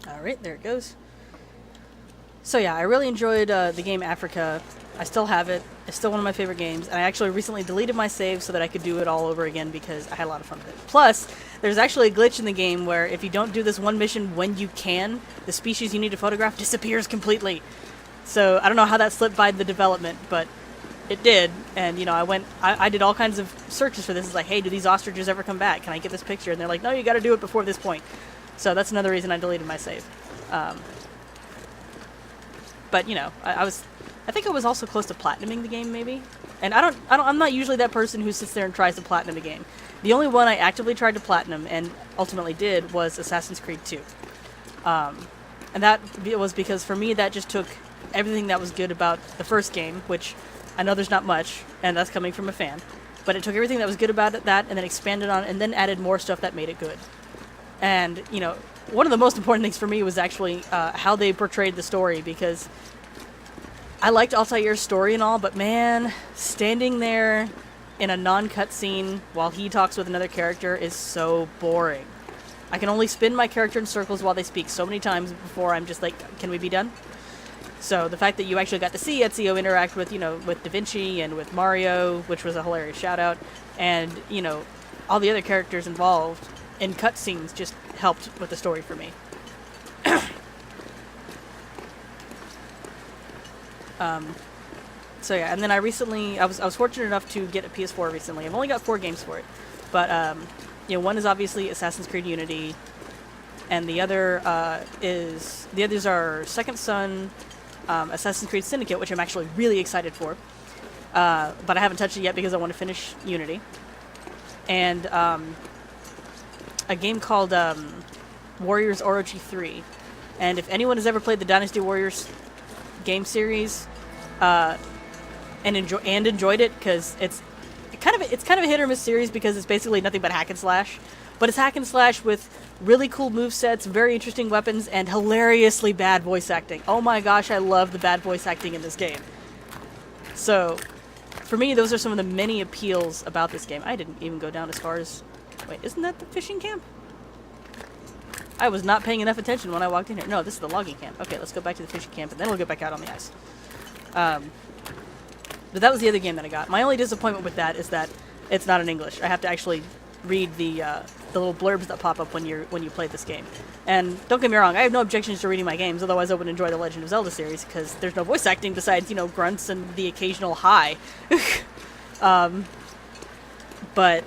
Alright, there it goes. So yeah, I really enjoyed the game Africa. I still have it. It's still one of my favorite games, and I actually recently deleted my save so that I could do it all over again because I had a lot of fun with it. Plus, there's actually a glitch in the game where if you don't do this one mission when you can, the species you need to photograph disappears completely. So I don't know how that slipped by the development, but it did. And, you know, I did all kinds of searches for this. It's like, hey, do these ostriches ever come back? Can I get this picture? And they're like, no, you gotta do it before this point. So that's another reason I deleted my save. But, you know, I think I was also close to platinuming the game, maybe. And I'm not usually that person who sits there and tries to platinum a game. The only one I actively tried to platinum, and ultimately did, was Assassin's Creed 2. And that was because, for me, that just took everything that was good about the first game, which I know there's not much, and that's coming from a fan. But it took everything that was good about that, and then expanded on it, and then added more stuff that made it good. And, you know, one of the most important things for me was actually how they portrayed the story, because I liked Altair's story and all, but man, standing there in a non-cutscene while he talks with another character is so boring. I can only spin my character in circles while they speak so many times before I'm just like, can we be done? So the fact that you actually got to see Ezio interact with, you know, with Da Vinci and with Mario, which was a hilarious shout-out, and, you know, all the other characters involved in cutscenes just helped with the story for me. So yeah, and then I was fortunate enough to get a PS4 recently. I've only got 4 games for it, but you know, one is obviously Assassin's Creed Unity, and the others are Second Son, Assassin's Creed Syndicate, which I'm actually really excited for, but I haven't touched it yet because I want to finish Unity, and a game called Warriors Orochi 3. And if anyone has ever played the Dynasty Warriors game series and enjoyed it, because it's kind of a hit or miss series because it's basically nothing but hack and slash, but it's hack and slash with really cool movesets, very interesting weapons, and hilariously bad voice acting. Oh my gosh, I love the bad voice acting in this game. So for me, those are some of the many appeals about this game. I didn't even go down as far as... Wait, isn't that the fishing camp? I was not paying enough attention when I walked in here. No, this is the logging camp. Okay, let's go back to the fishing camp, and then we'll get back out on the ice. But that was the other game that I got. My only disappointment with that is that it's not in English. I have to actually read the little blurbs that pop up when you play this game. And don't get me wrong, I have no objections to reading my games, otherwise I would enjoy the Legend of Zelda series, because there's no voice acting besides, you know, grunts and the occasional hi. But...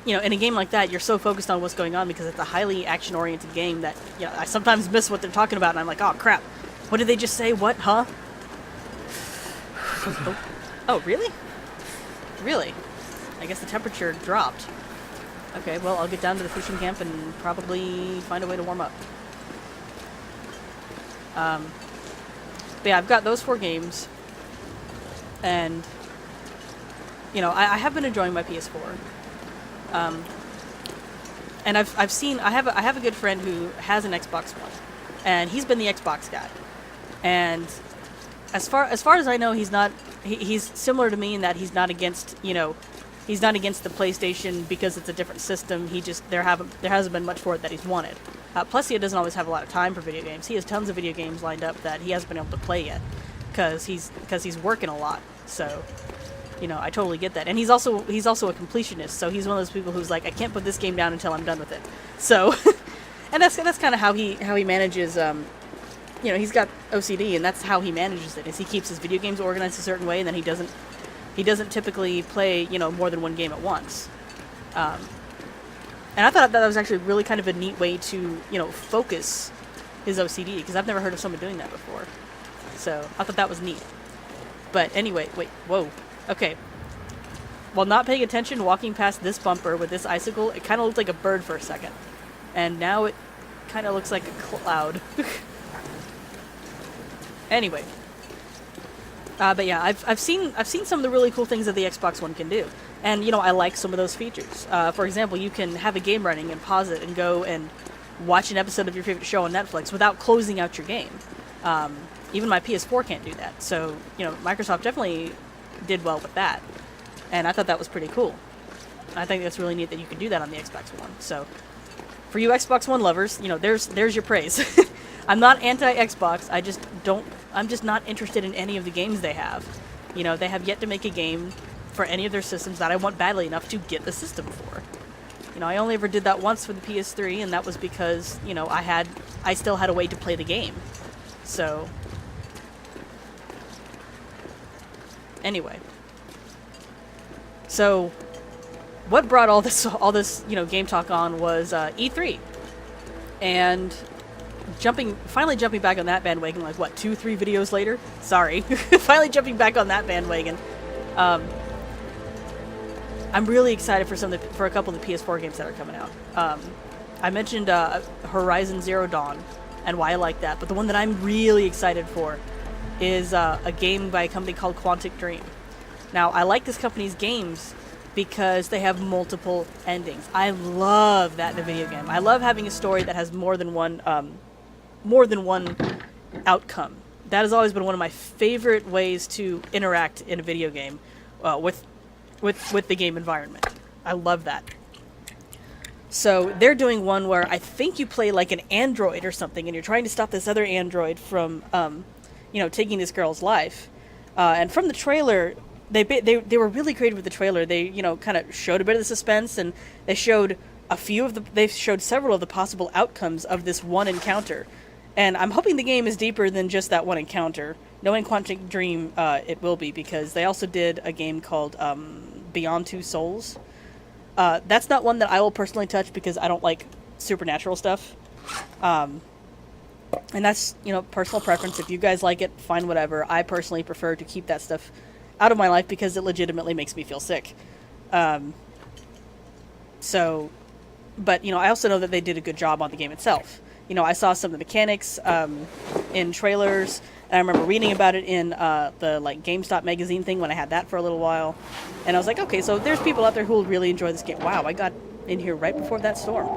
you know, in a game like that, you're so focused on what's going on because it's a highly action-oriented game that, you know, I sometimes miss what they're talking about, and I'm like, oh, crap. What did they just say? What? Huh? Oh, really? Really? I guess the temperature dropped. Okay, well, I'll get down to the fishing camp and probably find a way to warm up. But yeah, I've got those 4 games, and, you know, I have been enjoying my PS4. And I have a good friend who has an Xbox One, and he's been the Xbox guy. And as far as I know, he's similar to me in that he's not against, you know, he's not against the PlayStation because it's a different system. There hasn't been much for it that he's wanted. Plus, he doesn't always have a lot of time for video games. He has tons of video games lined up that he hasn't been able to play yet because he's working a lot. So, you know, I totally get that. And he's also a completionist, so he's one of those people who's like, I can't put this game down until I'm done with it. So, and that's kind of how he manages. You know, he's got OCD, and that's how he manages it. Is he keeps his video games organized a certain way, and then he doesn't typically play, you know, more than one game at once. And I thought that was actually really kind of a neat way to, you know, focus his OCD, because I've never heard of someone doing that before. So I thought that was neat. But anyway, wait, whoa. Okay. While not paying attention, walking past this bumper with this icicle, it kind of looked like a bird for a second. And now it kind of looks like a cloud. Anyway. But yeah, I've seen some of the really cool things that the Xbox One can do. And, you know, I like some of those features. For example, you can have a game running and pause it and go and watch an episode of your favorite show on Netflix without closing out your game. Even my PS4 can't do that. So, you know, Microsoft definitely did well with that. And I thought that was pretty cool. I think that's really neat that you can do that on the Xbox One. So, for you Xbox One lovers, you know, there's your praise. I'm not anti-Xbox. I'm just not interested in any of the games they have. You know, they have yet to make a game for any of their systems that I want badly enough to get the system for. You know, I only ever did that once for the PS3, and that was because, you know, I still had a way to play the game. So, anyway. So, what brought all this, you know, game talk on was E3. And finally jumping back on that bandwagon, like, what, 2-3 videos later? Sorry. Finally jumping back on that bandwagon. I'm really excited for a couple of the PS4 games that are coming out. I mentioned Horizon Zero Dawn and why I like that, but the one that I'm really excited for is a game by a company called Quantic Dream. Now, I like this company's games because they have multiple endings. I love that in a video game. I love having a story that has more than one outcome. That has always been one of my favorite ways to interact in a video game with the game environment. I love that. So they're doing one where I think you play like an android or something, and you're trying to stop this other android from, you know, taking this girl's life. And from the trailer, they were really creative with the trailer. They, you know, kind of showed a bit of the suspense, and they showed several of the possible outcomes of this one encounter. And I'm hoping the game is deeper than just that one encounter. Knowing Quantic Dream, it will be, because they also did a game called Beyond Two Souls. That's not one that I will personally touch because I don't like supernatural stuff. And that's, you know, personal preference. If you guys like it, fine, whatever. I personally prefer to keep that stuff out of my life because it legitimately makes me feel sick. But, you know, I also know that they did a good job on the game itself. You know, I saw some of the mechanics in trailers, and I remember reading about it in the, like, GameStop magazine thing when I had that for a little while. And I was like, okay, so there's people out there who will really enjoy this game. Wow, I got in here right before that storm.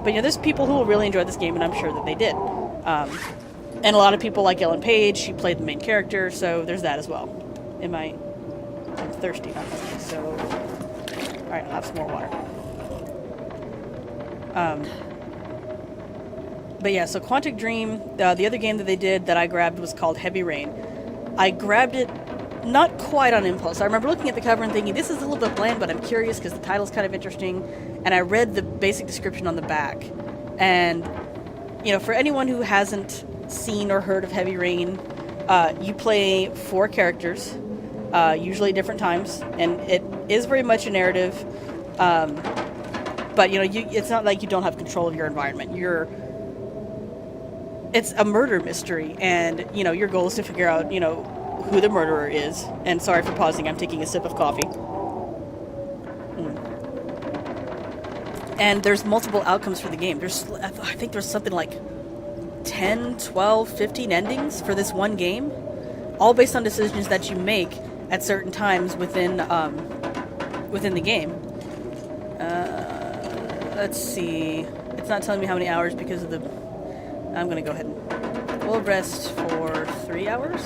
But, you know, there's people who will really enjoy this game, and I'm sure that they did. And a lot of people like Ellen Page. She played the main character, so there's that as well. I'm thirsty, not hungry, so... Alright, I'll have some more water. But yeah, so Quantic Dream, the other game that they did that I grabbed was called Heavy Rain. I grabbed it not quite on impulse. I remember looking at the cover and thinking, this is a little bit bland, but I'm curious because the title's kind of interesting. And I read the basic description on the back. And, you know, for anyone who hasn't seen or heard of Heavy Rain, you play 4 characters, usually different times. And it is very much a narrative. But, you know, it's not like you don't have control of your environment. It's a murder mystery, and, you know, your goal is to figure out, you know, who the murderer is. And sorry for pausing, I'm taking a sip of coffee. And there's multiple outcomes for the game. I think there's something like 10, 12, 15 endings for this one game, all based on decisions that you make at certain times within the game. Let's see. It's not telling me how many hours because of the... I'm going to go ahead and... We'll rest for 3 hours.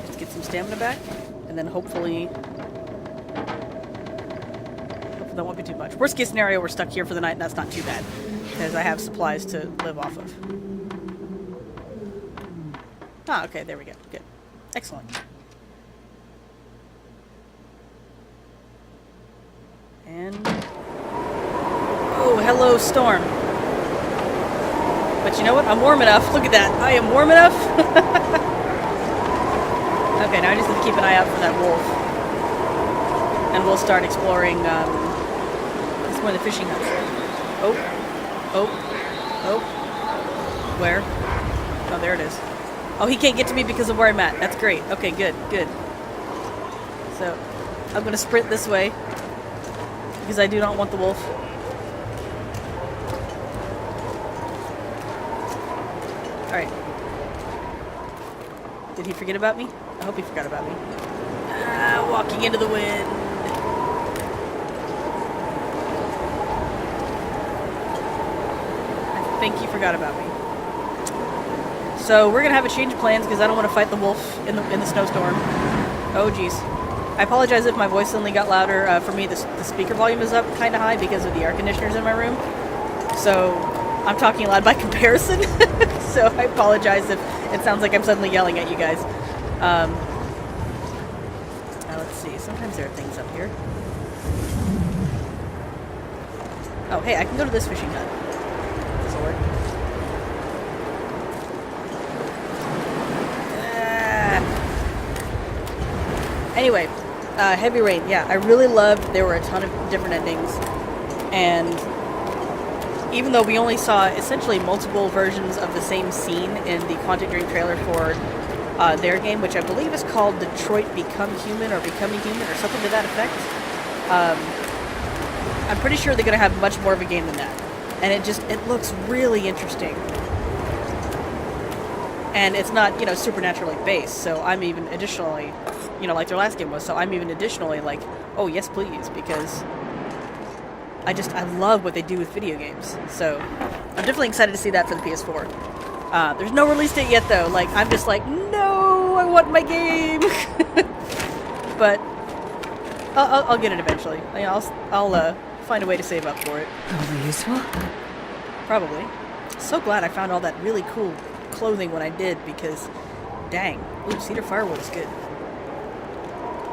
Just get some stamina back. And then hopefully that won't be too much. Worst case scenario, we're stuck here for the night, and that's not too bad. Because I have supplies to live off of. Ah, okay, there we go. Good. Excellent. And... Oh, hello, storm. But you know what? I'm warm enough. Look at that. I am warm enough. Okay, now I just need to keep an eye out for that wolf. And we'll start exploring, it's one of the fishing huts. Oh. Where? Oh, there it is. Oh, he can't get to me because of where I'm at. That's great. Okay, good. So, I'm going to sprint this way. Because I do not want the wolf. Alright. Did he forget about me? I hope he forgot about me. Walking into the wind. I think he forgot about me. So we're gonna have a change of plans because I don't want to fight the wolf in the snowstorm. Oh jeez. I apologize if my voice suddenly got louder. For me, the speaker volume is up kind of high because of the air conditioners in my room. So I'm talking a lot by comparison. So I apologize if it sounds like I'm suddenly yelling at you guys. Now let's see. Sometimes there are things up here. Oh, hey, I can go to this fishing hut. This will work. Anyway, Heavy Rain. Yeah, I really loved. There were a ton of different endings, and even though we only saw essentially multiple versions of the same scene in the Quantic Dream trailer for their game, which I believe is called Detroit Become Human or Becoming Human or something to that effect. I'm pretty sure they're going to have much more of a game than that. And it looks really interesting. And it's not, supernaturally based, so I'm even additionally, like their last game was, so I'm even additionally like, oh, yes, please, because I love what they do with video games. So I'm definitely excited to see that for the PS4. There's no release date yet, though. Like, I'm just like, no, I want my game. But I'll get it eventually. I'll find a way to save up for it. Probably useful. Probably. So glad I found all that really cool clothing when I did, because dang. Ooh, Cedar Firewood is good.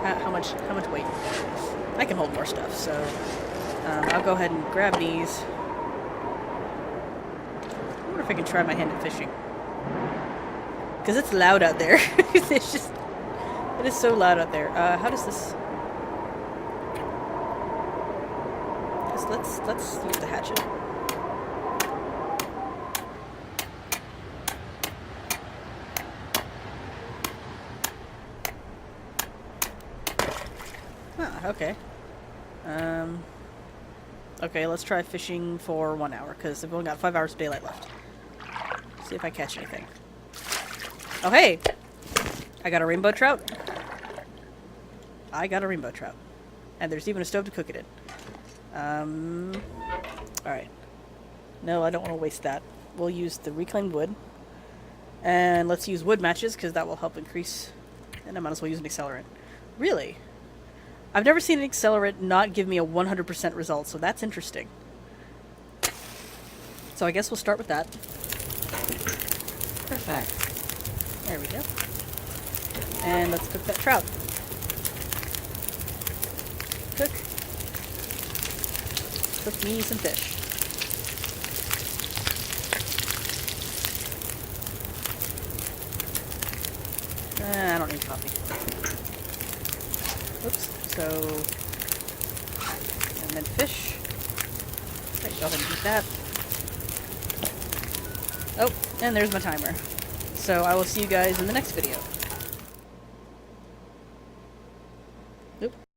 How much weight? I can hold more stuff, so I'll go ahead and grab these. I wonder if I can try my hand at fishing, because it's loud out there. It is so loud out there. How does this? Let's use the hatchet. Okay. Okay, let's try fishing for 1 hour, because I've only got 5 hours of daylight left. See if I catch anything. Oh, hey! I got a rainbow trout. And there's even a stove to cook it in. Alright. No, I don't want to waste that. We'll use the reclaimed wood. And let's use wood matches, because that will help increase... And I might as well use an accelerant. Really? I've never seen an accelerant not give me a 100% result, so that's interesting. So I guess we'll start with that. Perfect. There we go. And let's cook that trout. Cook. Cook me some fish. I don't need coffee. Oops. So, and then fish. Okay, go ahead and eat that. Oh, and there's my timer. So I will see you guys in the next video. Oop.